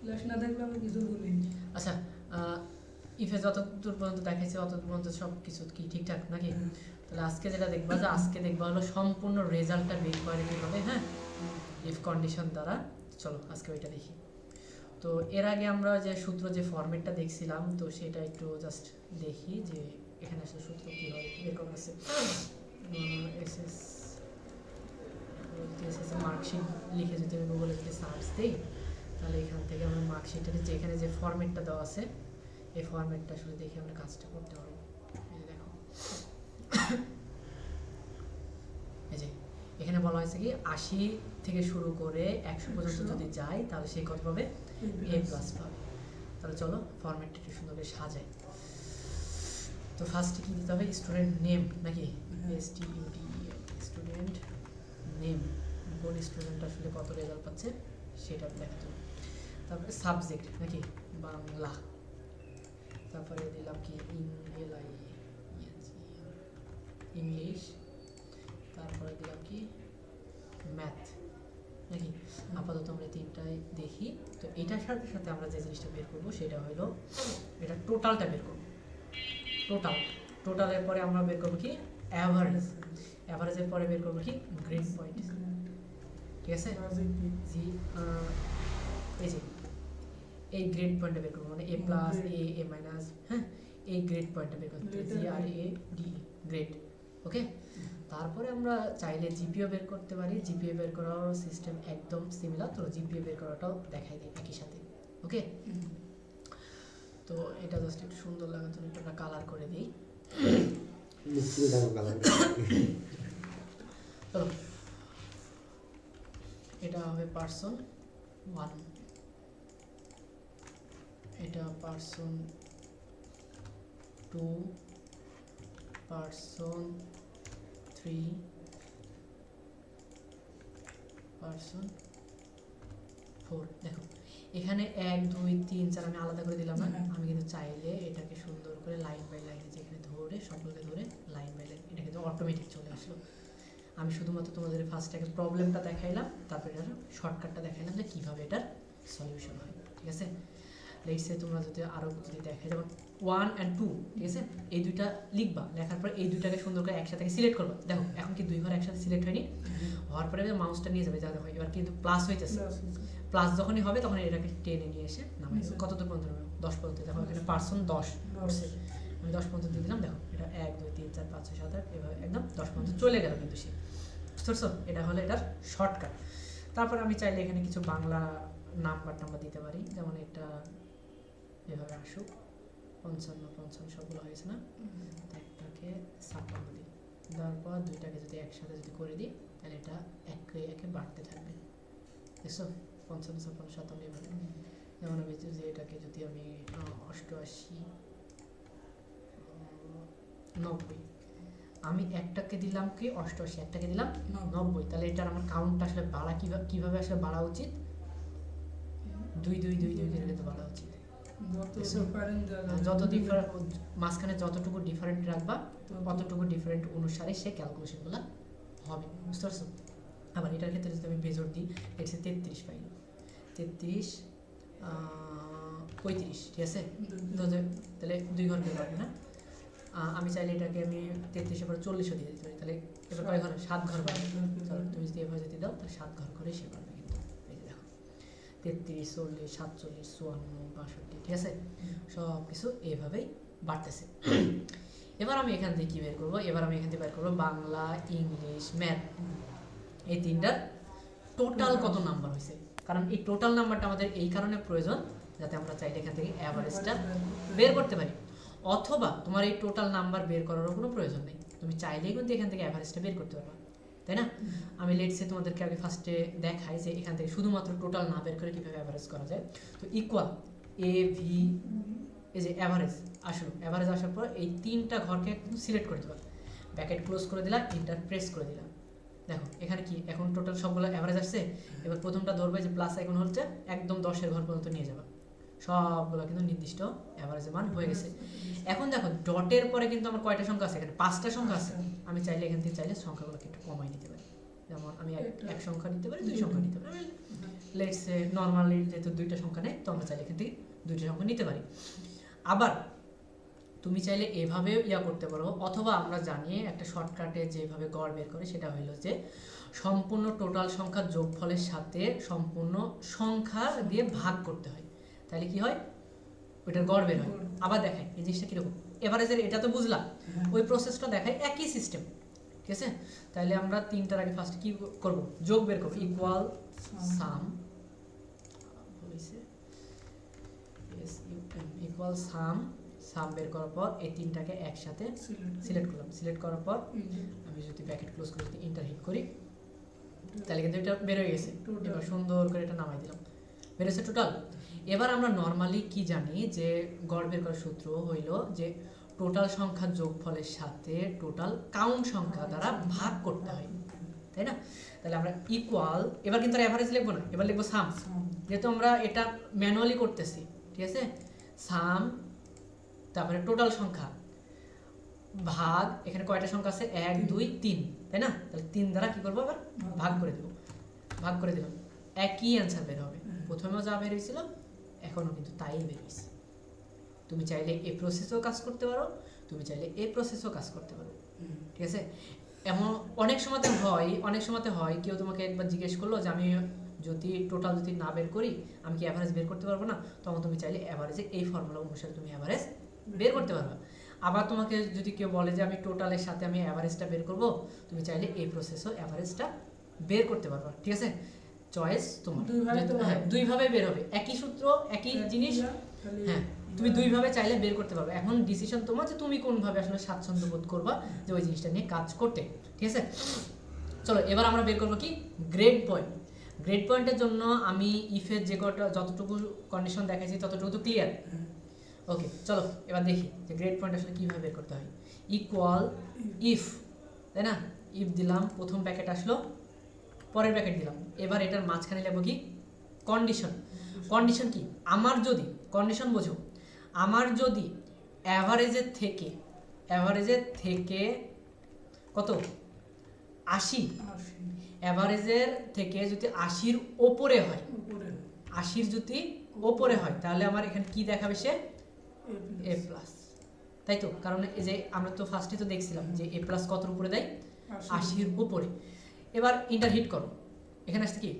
Class না দেখলে আমি কিছু বলি। আচ্ছা, ইফে যত দূর পর্যন্ত দেখাইছে অত দূর পর্যন্ত সব কিছু কি ঠিকঠাক নাকি? তাহলে আজকে যেটা দেখবা যে আজকে দেখবা হলো সম্পূর্ণ রেজাল্টটা বের করে কীভাবে, হ্যাঁ, ইফ কন্ডিশন দ্বারা। চলো আজকে ওইটা দেখি। তো এর আগে আমরা যে সূত্র যে ফরম্যাটটা দেখছিলাম, তো সেটা একটু জাস্ট দেখি যে এখানে আসলে সূত্র কীভাবে বের করা আছে। এসএস মার্কশিট লিখে যদি আমি গুগলে যদি সার্চ দিই, তাহলে এখান থেকে আমরা মার্কশিটের যে এখানে যে ফরম্যাটটা দেওয়া আছে, এই ফরম্যাটটা আসলে দেখে আমরা কাজটা করতে পারবো। এই দেখো, এই যে এখানে বলা হয়েছে কি 80 থেকে শুরু করে 100 পর্যন্ত যদি যায় তাহলে সে কত পাবে? এ প্লাস পাবে। তাহলে চলো ফরম্যাটটা একটু সুন্দর করে সাজাই। তো ফার্স্টে কি দিতে হবে? স্টুডেন্ট নেম নাকি? এসটিইউডি, স্টুডেন্ট নেম, কোন স্টুডেন্ট আসলে কত রেজাল্ট পাচ্ছে সেটা দেখাতে হবে। তারপরে সাবজেক্ট নাকি? বাংলা। তারপরে দিলাম কি ইংলিশ। তারপরে দিলাম কি ম্যাথ নাকি? আপাতত আমরা তিনটাই দেখি। তো এটার সাথে সাথে আমরা যে জিনিসটা বের করবো সেটা হলো এটা টোটালটা বের করবো। টোটালের পরে আমরা বের করবো কি অ্যাভারেজ। অ্যাভারেজের পরে বের করবো কি গ্রেড পয়েন্ট। ঠিক আছে? জি, এই যে এই গ্রেড পয়েন্টটা বের করবো, মানে এ প্লাস এ মাইনাস, হ্যাঁ, এই গ্রেড পয়েন্টটা বের করতে হবে, জি আর এ ডি গ্রেড। ওকে, তারপরে আমরা চাইলে জিপিও বের করতে পারি। জিপিও বের করার সিস্টেম একদম সিমিলার, তো জিপিও বের করাটাও দেখাই দিই একই সাথে। ওকে, তো এটা জাস্ট একটু সুন্দর লাগার জন্য একটু আমরা কালার করে দিই। চলো, এটা হবে পার্সন 1, এটা পার্সন 2, পার্সন 3, পার্সন 4। দেখো এখানে 1 2 3 4 আমি আলাদা করে দিলাম না? আমি কিন্তু চাইলে এটাকে সুন্দর করে লাইন বাই লাইনে যেখানে ধরে সকলকে ধরে লাইন বাই লাইন, এটা কিন্তু অটোমেটিক চলে আসলো। আমি শুধুমাত্র তোমাদের ফার্স্ট আগে প্রবলেমটা দেখাইলাম, তারপরে এটার শর্টকাটটা দেখাইলাম যে কীভাবে এটার সলিউশন হয়। ঠিক আছে? লেটসে তোমরা যদি আরও যদি দেখে, যেমন 1 and 2, ঠিক আছে, এই দুইটা লিখবা, লেখার পর এই দুইটাকে সুন্দর করে একসাথে সিলেক্ট করবা। দেখো এখন কি দুই ঘর একসাথে সিলেক্ট হয়নি? হওয়ার পরে মাউসটা নিয়ে যাবে, যা দেখো এবার কিন্তু প্লাস হইতেছে। প্লাস যখনই হবে তখন এটাকে টেনে নিয়ে এসে নামাই কত দূর পর্যন্ত নামাবো? 10 পর্যন্ত। দেখো এখানে পার্সন 10 করছে, আমি 10 পর্যন্ত দিয়ে দিলাম। দেখো এটা 1 2 3 4 5 6 7 8 এভাবে একদম 10 পর্যন্ত চলে গেল কিন্তু সে। বুঝতে এটা হলো এটার শর্টকাট। তারপর আমি চাইলে এখানে কিছু বাংলা নাম্বার দিতে পারি, যেমন এটা এভাবে আসুক 55 55 সবগুলো হয়েছে না? একটাকে 56 দিই, দেওয়ার পর দুইটাকে যদি একসাথে যদি করে দিই তাহলে এটা একে একে বাড়তে থাকবে। দেখছো 55 56 57 এভাবে। যেমন আমি যে এটাকে যদি আমি 88 90, আমি একটাকে দিলাম কি 88, একটাকে দিলাম 90, তাহলে এটার আমার কাউন্টটা আসলে বাড়া কিভাবে আসলে বাড়া উচিত? 2 2 2 2 করে কিন্তু বাড়া উচিত। যত ডিফারেন্ট মাঝখানে যতটুকু ডিফারেন্ট রাখবা ততটুকু ডিফারেন্ট অনুসারে সে ক্যালকুলেশনগুলো হবে। বুঝতে পারছো? আবার এটার ক্ষেত্রে যদি আমি বেজোর দিই, এটা 33 পাই, 33 35, ঠিক আছে, তাহলে 2 ঘর বের হবে না? আমি চাইলে এটাকে আমি 33 পরে 40 দিয়ে দিতে পারি, তাহলে এবার কয় ঘর? 7 ঘর পাবে। তাহলে তুমি যদি এভাবে যদি দাও তাহলে 7 ঘর করে সে পারবে কিন্তু। এই যে দেখো 33 40 47 54 62, ঠিক আছে, সব কিছু এইভাবেই বাড়তেছে। এবার আমি এখান থেকে কী বের করবো? এবার আমি এখান থেকে বের করবো বাংলা, ইংলিশ, ম্যাথ, এই তিনটার টোটাল কত নাম্বার হয়েছে। কারণ এই টোটাল নাম্বারটা আমাদের এই কারণে প্রয়োজন যাতে আমরা চাইলে এখান থেকে অ্যাভারেজটা বের করতে পারি। অথবা তোমার এই টোটাল নাম্বার বের করারও কোনো প্রয়োজন নেই, তুমি চাইলেই কিন্তু এখান থেকে অ্যাভারেজটা বের করতে পারবা, তাই না? আমি লেটসে তোমাদেরকে আগে ফার্স্টে দেখাই যে এখান থেকে শুধুমাত্র টোটাল না বের করে কীভাবে অ্যাভারেজ করা যায়। তো ইকুয়াল এ ভি, এই যে অ্যাভারেজ আসলো, অ্যাভারেজ আসার পর এই তিনটা ঘরকে সিলেক্ট করে দেবা, ব্র্যাকেট ক্লোজ করে দিলাম, ইন্টার প্রেস করে দিলাম। দেখো এখানে কি এখন টোটাল সবগুলো অ্যাভারেজ আসছে। এবার প্রথমটা ধরবে যে প্লাস আইকন হচ্ছে একদম 10-এর ঘর পর্যন্ত নিয়ে যাবা, সবগুলো কিন্তু নির্দিষ্ট অ্যাভারেজের মান হয়ে গেছে। এখন দেখো ডটের পরে কিন্তু আমার কয়টা সংখ্যা আছে? এখানে 5টা সংখ্যা আছে। আমি চাইলে এখান থেকে চাইলে সংখ্যাগুলোকে একটু কমাই নিতে পারি, যেমন আমি 1 সংখ্যা নিতে পারি, 2 সংখ্যা নিতে পারি, আমি লেটস সে নর্মালি যেহেতু দুইটা সংখ্যা নেই তো আমরা চাইলে এখান থেকে দুইটা সংখ্যা নিতে পারি। আবার তুমি চাইলে এভাবেও করতে পারো, অথবা আমরা জানি একটা শর্টকাটে যেভাবে গড় বের করে সেটা হইলো যে সম্পূর্ণ টোটাল সংখ্যার যোগফলের সাথে সম্পূর্ণ সংখ্যা দিয়ে ভাগ করতে হয়, তাহলে কি হয় ওইটার গড় বের হয়। আবার দেখায় এই জিনিসটা কীরকম, এভারেজের এটা তো বুঝলাম, ওই প্রসেসটা দেখায় একই সিস্টেম, ঠিক আছে। তাহলে আমরা তিনটার আগে ফার্স্ট কি করব, যোগ বের করব, ইকুয়াল সাম, ইকুয়াল সাম, সাম বের করার পর এই তিনটাকে একসাথে সিলেক্ট করলাম, সিলেক্ট করার পর আমি যদি ব্র্যাকেট ক্লোজ করে যদি ইন্টার হিট করি তাহলে কিন্তু এটা বের হয়ে গেছে। এবার সুন্দর করে এটা নামাই দিলাম, বের হয়েছে টোটাল। এবার আমরা নর্মালি কি জানি যে গড় বের করার সূত্র হইল যে টোটাল সংখ্যার যোগফলের সাথে টোটাল কাউন্ট সংখ্যা দ্বারা ভাগ করতে হয়, তাই না? তাহলে আমরা ইকুয়াল, এবার কিন্তু আর এভারেজ লিখবো না, এবার লিখবো সাম, যেহেতু আমরা এটা ম্যানুয়ালি করতেছি, ঠিক আছে। সাম তারপরে টোটাল সংখ্যা ভাগ, এখানে কয়টা সংখ্যা আছে 1 2 3, তাই না? তাহলে 3 দ্বারা কি করবো, আবার ভাগ করে দেবো, ভাগ করে দিলাম, একই অ্যান্সার বের হবে। প্রথমেও যা বের হয়েছিল এখনও কিন্তু তাই বের হয়েছে। তুমি চাইলে এই প্রসেসেও কাজ করতে পারো, তুমি চাইলে এই প্রসেসেও কাজ করতে পারো, ঠিক আছে। এমন অনেক সময়তে হয় কেউ তোমাকে একবার জিজ্ঞেস করলো যে আমি যদি টোটাল যদি না বের করি আমি কি অ্যাভারেজ বের করতে পারবো না, তখন তুমি চাইলে অ্যাভারেজে এই ফর্মুলা অনুসারে তুমি অ্যাভারেজ বের করতে পারবে। আবার তোমাকে যদি কেউ বলে যে আমি টোটালের সাথে আমি অ্যাভারেজটা বের করব, তুমি চাইলে এই প্রসেসও অ্যাভারেজটা বের করতে পারবে, ঠিক আছে। চয়েস তোমার, দুইভাবে বের হবে, একই সূত্র একই জিনিস, হ্যাঁ তুমি দুইভাবে চাইলে বের করতে পারবে। এখন ডিসিশন তোমার যে তুমি কোনভাবে আসলে স্বাচ্ছন্দ্য বোধ করবা যে ওই জিনিসটা নিয়ে কাজ করতে, ঠিক আছে। চলো এবার আমরা বের করবো কি গ্রেড পয়েন্ট। গ্রেড পয়েন্টের জন্য আমি ইফের যে কটা যতটুকু কন্ডিশন দেখাইছি ততটুকু তো ক্লিয়ার, ওকে। চলো এবার দেখি যে গ্রেড পয়েন্ট আসলে কীভাবে বের করতে হয়। ইকুয়াল ইফ, তাই না, ইফ দিলাম, প্রথম ব্র্যাকেট আসলো, পরের ব্র্যাকেট দিলাম, এবার এটার মাঝখানে লিখবো কি কন্ডিশন। কন্ডিশন কি, আমার যদি, কন্ডিশন বোঝো, আমার যদি অ্যাভারেজের থেকে কত 80, অ্যাভারেজের থেকে যদি 80-র ওপরে হয়, 80-র যদি ওপরে হয় তাহলে আমার এখানে কি দেখাবে সে এ প্লাস, তাই তো। কারণ এই যে আমরা তো ফার্স্টে তো দেখছিলাম যে এ প্লাস কতর উপরে দেয় 80-র উপরে। এবার ইন্টার হিট করো, এখানে আসছে কি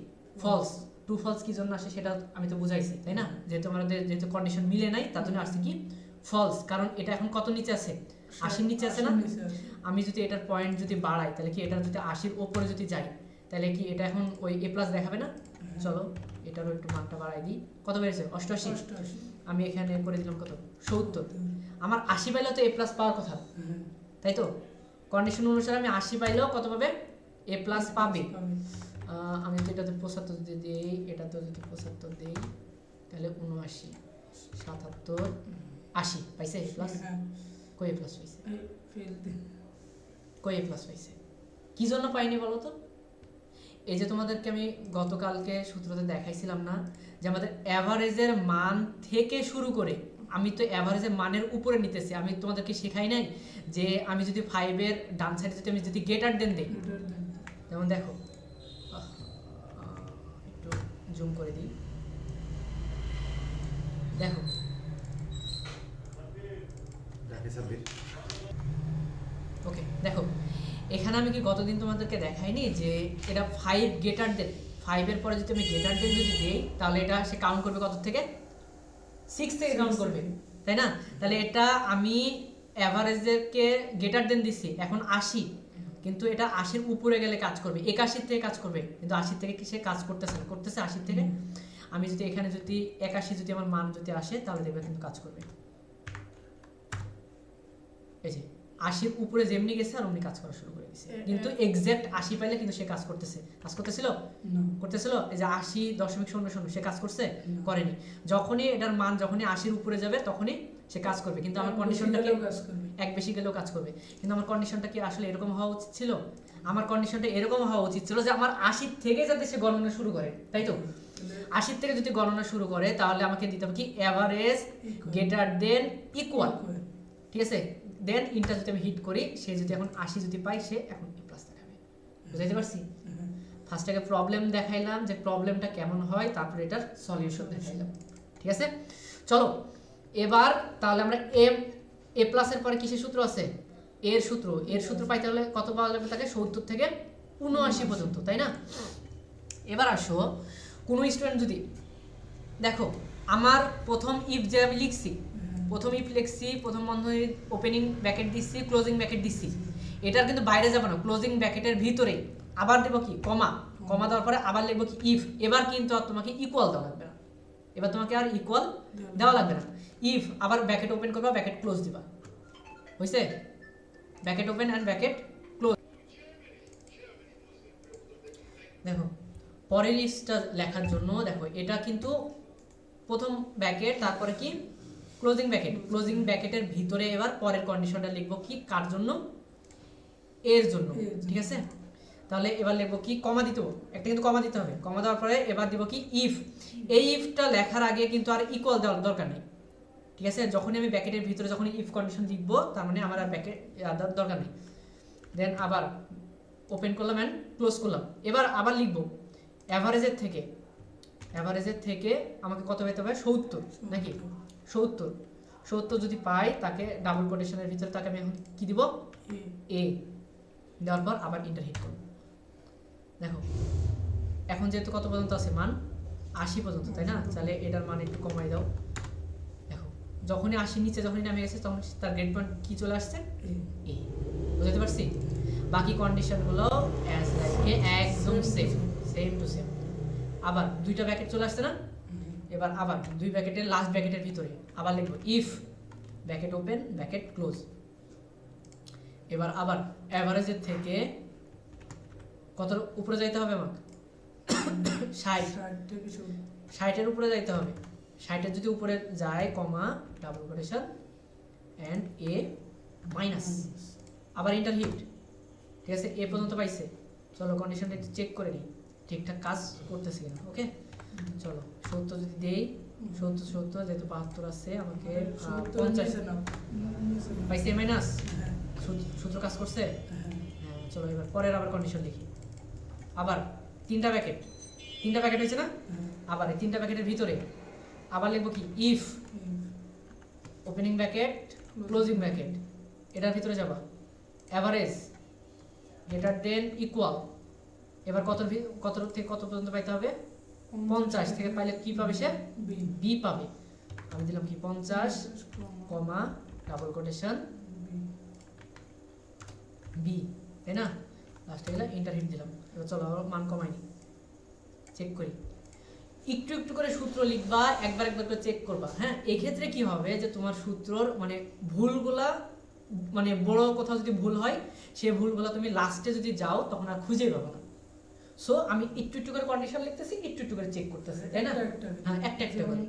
ফলস, টু ফলস কি জন্য আসে সেটা আমি তো বুঝাইছি, তাই না। যেহেতু আমাদের যেহেতু কন্ডিশন মিলে নাই তার জন্য আসছে কি ফলস, কারণ এটা এখন কত নিচে আছে 80-র নিচে আছে না। আমি যদি এটার পয়েন্ট যদি বাড়াই তাহলে কি এটা যদি 80-র ওপরে যদি যাই তাহলে কি এটা এখন ওই এ প্লাস দেখাবে না। চলো এটারও একটু মানটা বাড়াই দিই, কত বেড়েছে 88, আমি এখানে করে দিলাম কত 70। আমার 80 পাইলেও তো এ প্লাস পাওয়ার কথা, তাই তো। কন্ডিশন অনুসারে আমি 80 পাইলেও কত পাবে এ প্লাস পাবে। আমি যদি এটাতে 75 দিয়ে দিই, এটাতে যদি 75 দিই তাহলে 79 77 80 পাইছে এ প্লাস। কই এ প্লাস পাইছে, কই এ প্লাস পাইছে, কি জন্য পাইনি বলো তো। এই যে তোমাদেরকে আমি গতকালকে সূত্রতে দেখাইছিলাম না যে আমাদের অ্যাভারেজের মান থেকে শুরু করে, আমি তো অ্যাভারেজের মানের উপরে নিতেছি। আমি তোমাদেরকে শেখাই নাই যে আমি যদি 5-এর ডান সাইডে যদি আমি যদি গ্রেটার দেন দিই, যেমন দেখো একটু জুম করে দিই, দেখো ওকে, দেখো এখানে আমি কি গতদিন তোমাদেরকে দেখাইনি যে এটা 5 গ্রেটার দেন, 5-এর পরে যদি আমি গ্রেটার দেন যদি দেই তাহলে এটা সে কাউন্ট করবে কত থেকে 6 থেকে কাউন্ট করবে, তাই না। তাহলে এটা আমি অ্যাভারেজকে গ্রেটার দেন দিচ্ছি এখন 80, কিন্তু এটা 80-র উপরে গেলে কাজ করবে, 81 থেকে কাজ করবে, কিন্তু 80 থেকে সে কাজ করতেছে 80 থেকে। আমি যদি এখানে যদি 81 যদি আমার মান যদি আসে তাহলে দেখবে কিন্তু কাজ করবে। এই যে 80-র উপরে যেমনি গেছে আর অমনি কাজ করা শুরু করে দিয়েছে, কিন্তু এক্সাক্ট 80 পাইলে কিন্তু সে কাজ করতেছিল। এই যে 80.00 সে কাজ করছে, করেনি। যখনই এটার মান যখনই 80-র উপরে যাবে তখনই সে কাজ করবে, কিন্তু আমার কন্ডিশনটা কি এক বেশি গেলেও কাজ করবে, কিন্তু আমার কন্ডিশনটা কি আসলে এরকম হওয়া উচিত ছিল। আমার কন্ডিশনটা এরকম হওয়া উচিত ছিল যে আমার 80 থেকে যাতে সে গণনা শুরু করে, তাই তো। 80 থেকে যদি গণনা শুরু করে তাহলে আমাকে দিতে হবে কি অ্যাভারেজ গ্রেটার দেন ইকুয়াল, ঠিক আছে। দেন ইনটা যদি আমি হিট করি, সে যদি এখন 80 যদি পাই সে এখন এ প্লাস দেখাবে, বুঝাইতে পারছি। ফার্স্ট আগে প্রবলেম দেখাইলাম যে প্রবলেমটা কেমন হয়, তারপরে এটার সলিউশন দেখাইলাম। ঠিক আছে, চলো এবার তাহলে আমরা এ প্লাসের পরে কিসের সূত্র আছে? এর সূত্র পাইতে হলে কত পাওয়া যাবে? তাকে 70 থেকে 79 পর্যন্ত, তাই না? এবার আসো, কোনো স্টুডেন্ট যদি দেখো আমার প্রথম ইফ যে আমি লিখছি, প্রথম বন্ধনী ওপেনিং ব্র্যাকেট দিচ্ছি, ক্লোজিং ব্র্যাকেট দিচ্ছি, এটার কিন্তু বাইরে যাবো না, ক্লোজিং ব্র্যাকেটের ভিতরেই আবার দেবো কি কমা দেওয়ার পরে আবার লিখবো কি ইফ। এবার কিন্তু আর তোমাকে ইকুয়াল দেওয়া লাগবে না, এবার তোমাকে আর ইকুয়াল দেওয়া লাগবে না। ইফ আবার ব্র্যাকেট ওপেন করবা, ব্র্যাকেট ক্লোজ দিবা, হয়েছে? Bracket open and bracket close. দেখো পরের লিস্টটা লেখার জন্য দেখো এটা কিন্তু প্রথম ব্র্যাকেট, তারপরে কি ক্লোজিং ব্র্যাকেটের ভিতরে এবার পরের কন্ডিশনটা লিখবো কি, কার জন্য? এর জন্য। ঠিক আছে, তাহলে এবার লিখবো কি, কমা দিতে হবে, একটা কিন্তু কমা দিতে হবে। কমা দেওয়ার পরে এবার দিব কি ইফ। এই ইফটা লেখার আগে কিন্তু আর ইকুয়াল দেওয়ার দরকার নেই। ঠিক আছে, যখনই আমি ব্র্যাকেটের ভিতরে যখন ইফ কন্ডিশন লিখবো, তার মানে আমার আর ব্র্যাকেট দরকার নেই। দেন আবার ওপেন করলাম অ্যান্ড ক্লোজ করলাম। এবার আবার লিখবো অ্যাভারেজের থেকে আমাকে কত পেতে হবে? 70 নাকি? 70 যদি পাই, তাকে ডাবল কোটেশনের ভিতরে তাকে আমি এখন কি দিব? এ দেওয়ার পর আবার ইন্টার হিট করব। দেখো এখন যেহেতু কত পর্যন্ত আছে মান? 80 পর্যন্ত, তাই না? তাহলে এটার মান একটু কমাই দাও। দেখো যখনই 80 নিচে যখনই নামে গেছে, তখন তার গ্রেড পয়েন্ট কি চলে আসছে? এ। বুঝতে পারছি? বাকি কন্ডিশনগুলো অ্যাজ লাইক একদম সেম টু সেম। আবার দুইটা ব্র্যাকেট চলে আসছে না? এবার আবার দুই ব্র্যাকেটের লাস্ট ব্র্যাকেটের ভিতরে আবার লিখবো if bracket open bracket close. এবার আবার অ্যাভারেজের থেকে কত উপরে যাইতে হবে আমাকে? 60-এর উপরে যাইতে হবে। 60-এর যদি উপরে যায়, comma double quotation end A minus, আবার ইন্টার হিট। ঠিক আছে, এ পর্যন্ত পাইছে। চলো কন্ডিশনটা একটু চেক করে নিই ঠিকঠাক কাজ করতেছে কিনা। ওকে, চলো 70 যদি দেই, 70 যেহেতু 72 আছে, আমাকে 50 পাইছে মাইনাস, সূত্র কাজ করছে। হ্যাঁ, চলো এবার পরের আবার কন্ডিশন লিখি। আবার তিনটা ব্র্যাকেট হয়েছে না? আবার এই তিনটা ব্র্যাকেটের ভিতরে আবার লিখবো কি if opening bracket closing bracket, এটার ভিতরে যাবা অ্যাভারেজ গ্রেটার দেন ইকুয়াল। এবার কত থেকে কত পর্যন্ত পাইতে হবে? 50 থেকে পাইলে কি পাবে সে? বি পাবে। আমি দিলাম কি 50 কমা ডাবল কোটেশন বি, তাই না? লাস্টে গেলে ইন্টার হিট দিলাম। এবার চলো আবার মান কমাইনি, চেক করি। একটু করে সূত্র লিখবা, একবার করে চেক করবা। হ্যাঁ, এই ক্ষেত্রে কি হবে যে তোমার সূত্রর মানে ভুলগুলা, মানে বড় কোথাও যদি ভুল হয়, সেই ভুলগুলা তুমি লাস্টে যদি যাও তখন আর খুঁজে পাবে না। সো আমি একটু করে কন্ডিশন লিখতেছি, একটু করে চেক করতেছি, তাই না? হ্যাঁ, একটা করে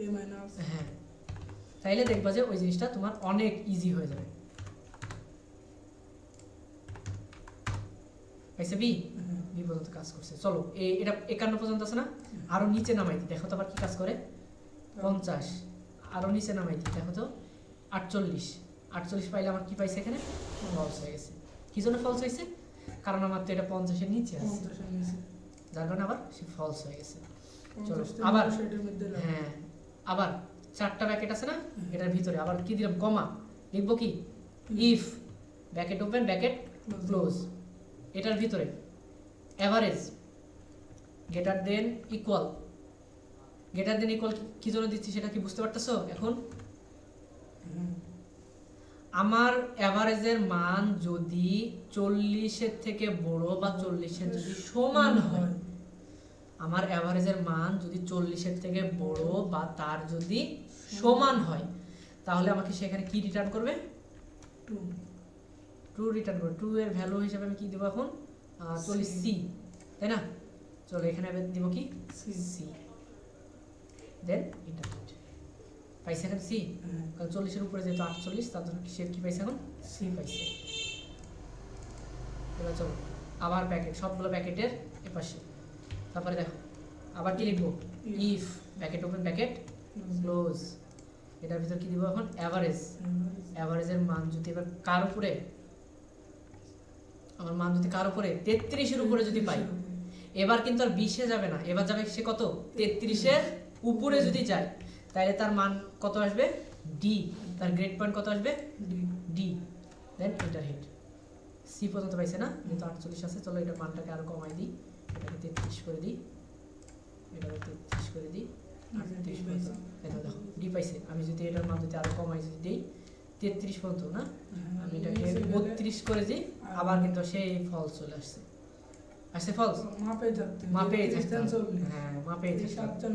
এ মাইনাস। হ্যাঁ, তাইলে দেখবা যে ওই জিনিসটা তোমার অনেক ইজি হয়ে যাবে। পাইছে বি পর্যন্ত কাজ করছে। চলো এটা 51 পর্যন্ত আছে না? আরো নিচে নামাই দিই, দেখো তো আবার কি কাজ করে। 50 আরো নিচে নামাই দিই, দেখো তো 48 পাইলে আমার কি পাইছে? এখানে ফলস হয়ে গেছে। কি জন্য ফলস হয়েছে? কারণ আমার তো এটা 50-এর নিচে আছে, যার কারণে আবার সে ফলস হয়ে গেছে। চলো আবার, হ্যাঁ আবার চারটা ব্র্যাকেট আছে না? এটার ভিতরে আবার কি দিলাম? কমা। লিখবো কি if bracket open bracket close, এটার ভিতরে অ্যাভারেজ গ্রেটার দেন ইকুয়াল। কি জন্য দিচ্ছি সেটা কি বুঝতে পারতেছো এখন? আমার অ্যাভারেজের মান যদি 40-এর থেকে বড় বা 40-এর যদি সমান হয়, আমার অ্যাভারেজের মান যদি 40-এর থেকে বড় বা তার যদি সমান হয়, তাহলে আমাকে সেখানে কি রিটার্ন করবে? ট্রু রিটার্ন করবে। ট্রু এর ভ্যালু হিসেবে আমি কি দেবো এখন? 40C, তাই না? চলো এখানে দিব কি সি, দেন ইন্টারনেট পাইছে এখন সি। কারণ 40-এর উপরে যেহেতু 48, তার জন্য সে কি পাইছে এখন? সি পাইছে। এবার চলো আবার প্যাকেট, সবগুলো প্যাকেটের এপাশে। তারপরে দেখো আবার কি লিখবো? If bracket open bracket close, এটার ভিতর কি দিব এখন? অ্যাভারেজের মান যদি এবার কার উপরে, আমার মান যদি কার উপরে 33-এর উপরে যদি পাই, এবার কিন্তু আর 20-এ যাবে না, এবার যাবে সে কত 33-এর উপরে যদি যায় তাহলে তার মান কত আসবে ডি, তার গ্রেড পয়েন্ট কত আসবে D. Then enter hit. C পর্যন্ত পাইছে না, কিন্তু 48 আছে। চলো এটা মানটাকে আরো কমাই দিই, এটাকে 33 করে দিই, এটাকে 33 করে দিই, 38 পর্যন্ত। এটা দেখো ডি পাইছে। আমি যদি এটার মান যদি আরো কমাই যদি দেই 33 পর্যন্ত না, আমি এটাকে 32 করে দিই, আবার কিন্তু সেই ফলস চলে আসছে। আসছে ফলস, মাপেই থাকতে হ্যাঁ মাপেই থাকতে।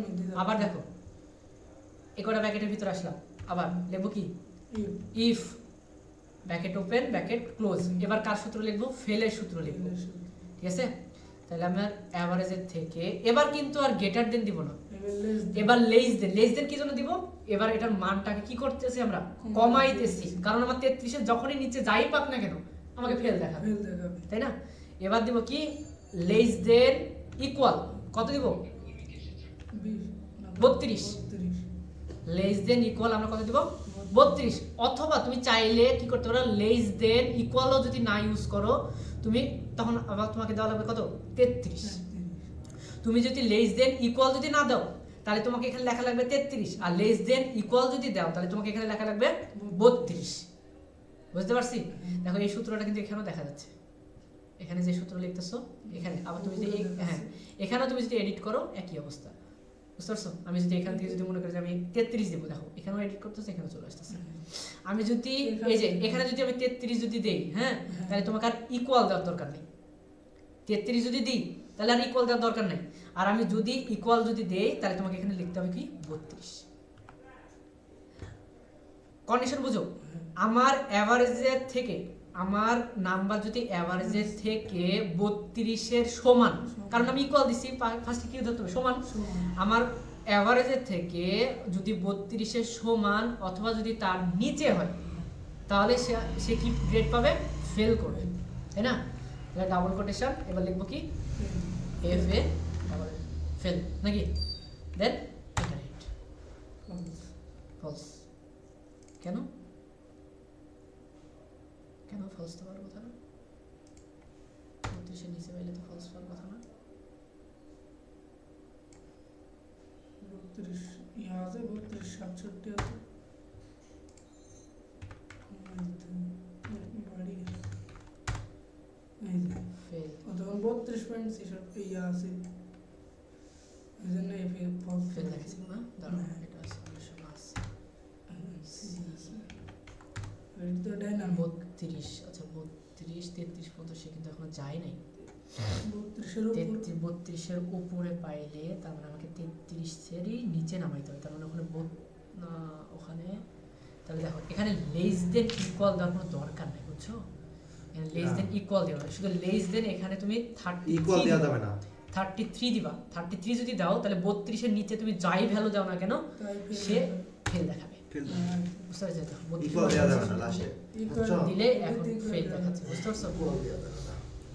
আবার দেখো এই কটা ব্র্যাকেটের ভিতরে আসলাম, আবার লিখবো কি if bracket open bracket close. এবার কার সূত্র লিখবো, ফেলের সূত্র লিখবো, ঠিক আছে। তাহলে আমার অ্যাভারেজের থেকে এবার কিন্তু আর গ্রেটার দেন দিব না, এবার লেস দেন। লেস দেন কি জন্য দিব, এবার এটার মানটাকে কি করতেছি আমরা কমাইতেছি, কারণ আমার 33-এর যখনই নিচে যাই পাক না কেন আমাকে ফেল দেখাবে, তাই না। এবার দিব কি লেস দেন ইকুয়াল, কত দিব 32, লেস দেন ইকুয়াল আমরা কত দিব 32। অথবা তুমি চাইলে কি করতে পারো, লেস দেন ইকুয়ালও যদি না ইউজ করো তুমি, তখন আবার তোমাকে দেওয়া লাগবে কত 33। তুমি যদি লেস দেন ইকুয়াল যদি না দাও তাহলে তোমাকে এখানে লেখা লাগবে 33, আর লেস দেন ইকুয়াল যদি দাও তাহলে তোমাকে এখানে লেখা লাগবে 32। বুঝতে পারছি? দেখো এই সূত্রটা কিন্তু এখানেও দেখা যাচ্ছে, এখানে যে সূত্র লিখতেছো এখানে, আবার তুমি যদি হ্যাঁ এখানেও তুমি যদি এডিট করো একই অবস্থা। বুঝতে পারছো? আমি যদি এখান থেকে যদি মনে করি যে আমি 33 দেবো, দেখো এখানেও এডিট করতেছে, এখানে চলে আসতেছে। আমি যদি এই যে এখানে যদি আমি 33 যদি দেই, হ্যাঁ তাহলে তোমাকে আর ইকুয়াল দেওয়ার দরকার নেই। 33 যদি দিই তাহলে আর ইকুয়াল দেওয়ার দরকার নেই, আর আমি যদি ইকুয়াল যদি দেই তাহলে তোমাকে এখানে লিখতে হবে কি 32। কন্ডিশন বুঝো, আমার অ্যাভারেজের থেকে, আমার নাম্বার যদি অ্যাভারেজের থেকে 32-এর সমান, কারণ আমি ইকুয়াল দিছি ফার্স্টে কি ধরতে হবে সমান, আমার অ্যাভারেজের থেকে যদি 32-এর সমান অথবা যদি তার নিচে হয় তাহলে সে কি গ্রেড পাবে, ফেল করবে, তাই না। তাহলে ডাবল কোটেশন, এবার লিখবো কি এফ এ ডাবল ফেল নাকি, দেন এন্টার হিট। ফলস কেন, কেন ফলস তো পাওয়ার কথা না, 32-এর নিচে পাইলে তো ফলস পাওয়ার কথা না। 32 यहाँ से 32 67 আছে বাড়ি এই যে ফেল অথবা 32.66 ইয়া আছে, এজন্য এই ফলস ফেল দেখাচ্ছি না, দাঁড়াও এটা সলিউশন আছে এটা ডাইনামিক 32, আচ্ছা 32 33 পর্যন্ত সে কিন্তু এখনো যায় নাই। 32 এর উপরে পাইলে তার মানে আমাকে 33-এরই নিচে নামাইতে হবে, তার মানে ওখানে ওখানে তাহলে দেখো এখানে লেস দেন ইকুয়াল দেওয়ার কোনো দরকার নেই, বুঝছো। এখানে লেস দেন ইকুয়াল দেওয়া হবে, শুধু লেস দেন এখানে তুমি 33 ইকুয়াল দেওয়া যাবে না, 33 দিবা। 33 যদি দাও তাহলে 32-এর নিচে তুমি যাই ভ্যালু দাও না কেন সে ফেল দেখাবে, বুঝতে পারছো। ইকুয়াল দেওয়া যাবে না লাস্টে, দিলে এখন ফেল দেখাচ্ছে, বুঝতে পারছো।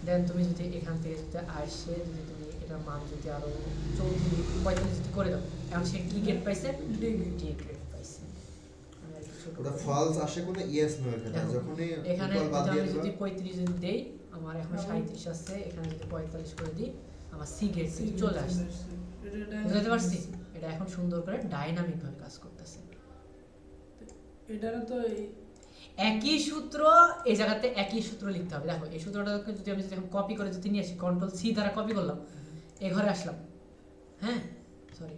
দেন তুমি যদি এখান থেকে যদি আসে যদি তুমি এটার মান যদি আরো 34 45 যদি করে দাও, এখন সে কি গ্রেড পাইছে, ডি গ্রেড পাইছে। আমি আর কিছু ওটা ফলস আসে কোন ইয়েস নো, এখানে যখনই এখানে ইকুয়াল বাদ দিয়ে আমি যদি দিবা 35 যদি দেই, আমার এখন 37 আছে, এখানে যদি 45 করে দিই আমার সি গ্রেড চলে আসছে। বুঝতে পারছি? এটা এখন সুন্দর করে ডাইনামিক ভাবে কাজ করতেছে। এটারও তো একই সূত্র, এই জায়গাতে একই সূত্র লিখতে হবে। দেখো এই সূত্রটাকে যদি আমি এখন কপি করে যদি নিয়ে আসি, কন্ট্রোল সি দ্বারা কপি করলাম, এ ঘরে আসলাম, হ্যাঁ সরি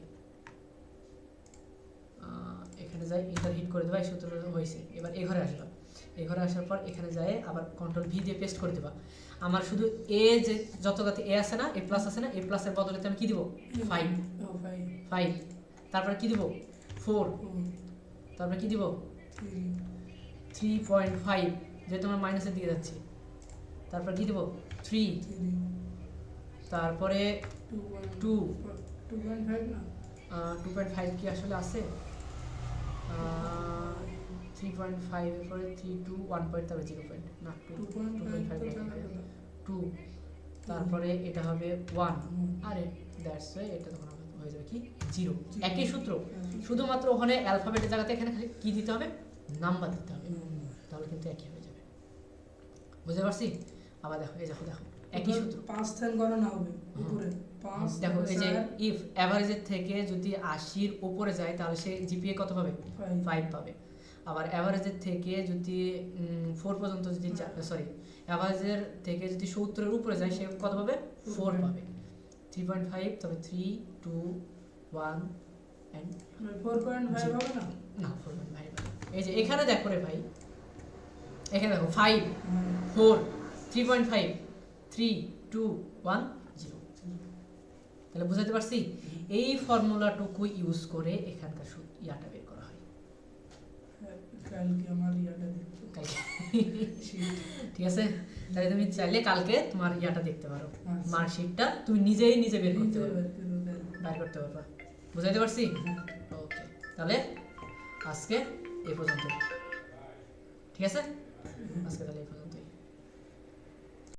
এখানে যাই ইন্টার হিট করে দেবা, এই সূত্রটা হয়েছে। এবার এ ঘরে আসলাম, এ ঘরে আসার পর এখানে যায় আবার কন্ট্রোল ভি দিয়ে পেস্ট করে দেবা। আমার শুধু এ যে যতটাতে এ আছে না, এ প্লাস আছে না, এ প্লাসের বদলে আমি কি দিব 5, তারপরে কি দিব 4, তারপরে কি দিব 3.5, যেহেতু আমরা মাইনাসের দিকে যাচ্ছি, তারপর কি দেব 3, তারপরে 2.5 না 2.5 কি আসলে আছে, 3.5 এর পরে 3 2 1 পয়েন্ট, তারপরে 0 পয়েন্ট না 2.5 2, তারপরে এটা হবে 1, আরে দ্যাটস ওয়াই এটা তখন হয়ে যাবে কি 0। একই সূত্র, শুধুমাত্র ওখানে অ্যালফাবেটের জায়গাতে এখানে কি দিতে হবে, নাম্বার দিতে হবে, তাহলে কিন্তু একই হয়ে যাবে। বুঝতে পারছি? আবার দেখো এই দেখো একই সূত্র। 5 স্থান গণনা হবে উপরে 5 দেখো এই যে ইফ অ্যাভারেজের থেকে যদি 80 এর উপরে যায় তাহলে সে জিপিএ কত পাবে? 5 পাবে। আবার অ্যাভারেজের থেকে যদি 4 পর্যন্ত যদি সরি অ্যাভারেজের থেকে যদি 70 এর উপরে যায় সে কত পাবে? 4 পাবে। 3.5 তবে 3 2 1 এন্ড 4.5 হবে না? না 4.5 এই যে এখানে দেখো রে ভাই, এখানে দেখো 5 হ্যাঁ। 4 3.5 3 2 1 0। তাহলে বুঝাতে পারছি? এই ফর্মুলাটুকু ইউজ করে এখানকার ইয়াটা বের করা হয়। কালকে আমার ইয়াটা দেখতে কালকে ঠিক আছে, তাহলে তুমি চাইলে কালকে তোমার ইয়াটা দেখতে পারো, আচ্ছা। মার্কশিটটা তুমি নিজেই নিজে বের করতে নিজে পারবে, বের করে দেন। বের করতে পারবা। বুঝাইতে পারছি? ওকে, তাহলে আজকে এই পর্যন্ত, ঠিক আছে? আজকে তাহলে এই পর্যন্ত।